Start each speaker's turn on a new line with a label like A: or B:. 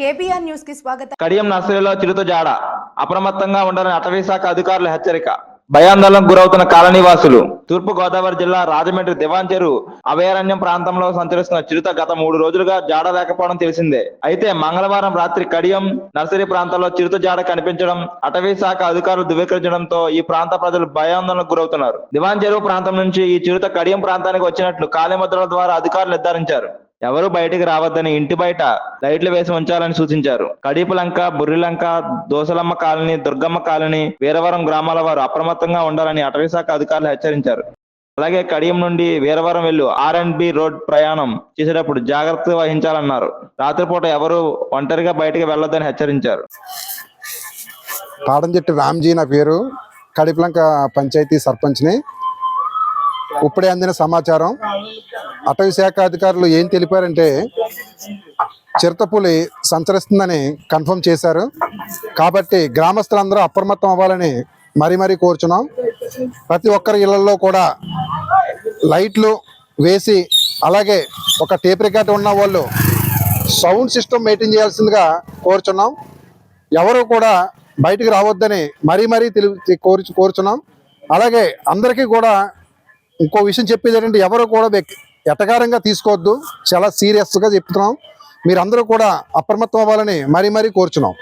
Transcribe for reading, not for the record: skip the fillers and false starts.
A: KBR news కి స్వాగతం.
B: కడియం నర్సరీలో చిరుత జాడ, అప్రమత్తంగా ఉండాలని అటవీ శాఖ అధికారుల హెచ్చరిక. భయాందోళనకు గురవుతున్న కాలనీవాసులు. తూర్పు గోదావరి జిల్లా రాజమండ్రి దివాన్ చెరువు అభయారణ్యం ప్రాంతంలో సంచరిస్తున్న చిరుత గత 3 రోజులుగా జాడ లేకపోవడం తెలిసిందే. అయితే మంగళవారం రాత్రి కడియం నర్సరీ ప్రాంతంలో చిరుత జాడ కనిపించడం అటవీ శాఖ అధికారులు ధృవీకరించడంతో ఈ ప్రాంత ప్రజలు భయాందోళనకు గురవుతున్నారు. దివాన్ చెరువు ప్రాంతం నుంచి ఈ చిరుత కడియం ప్రాంతానికి వచ్చినట్లు కాలిముద్రల ద్వారా అధికారులు నిర్ధారించారు. ఎవరూ బయటికి రావద్దని ఇంటి బయట లైట్లు వేసి ఉంచాలని సూచించారు. కడీపులంక, బుర్రిలంక, దోసలమ్మ కాలనీ, దుర్గమ్మ కాలనీ, వీరవరం గ్రామాల వారు అప్రమత్తంగా ఉండాలని అటవీశాఖ అధికారులు హెచ్చరించారు. అలాగే కడియం నుండి వీరవరం వెళ్ళు R&B రోడ్ ప్రయాణం చేసేటప్పుడు జాగ్రత్త వహించాలన్నారు. రాత్రిపూట ఎవరూ ఒంటరిగా బయటికి వెళ్లొద్దని హెచ్చరించారు.
C: కాడంచెట్టి రామ్జీ నా పేరు. కడిపులంక పంచాయతీ సర్పంచ్ని. ఇప్పుడే అందిన సమాచారం, అటవీ శాఖ అధికారులు ఏం తెలిపారంటే చిరుతపులి సంచరిస్తుందని కన్ఫర్మ్ చేశారు. కాబట్టి గ్రామస్తులందరూ అప్రమత్తం అవ్వాలని మరీ కోరుచున్నాం. ప్రతి ఒక్కరి ఇళ్లలో కూడా లైట్లు వేసి, అలాగే ఒక టేప్ రికార్డు ఉన్న వాళ్ళు సౌండ్ సిస్టమ్ మెయింటైన్ చేయాల్సిందిగా కోరుచున్నాం. ఎవరు కూడా బయటికి రావద్దని మరీ కోరుచున్నాం. అలాగే అందరికీ కూడా ఇంకో విషయం చెప్పేది ఏంటంటే, ఎవరు కూడా ఎటకారంగా తీసుకోవద్దు. చాలా సీరియస్గా చెప్తున్నాం. మీరందరూ కూడా అప్రమత్తం అవ్వాలని మరీ కోరుచున్నాం.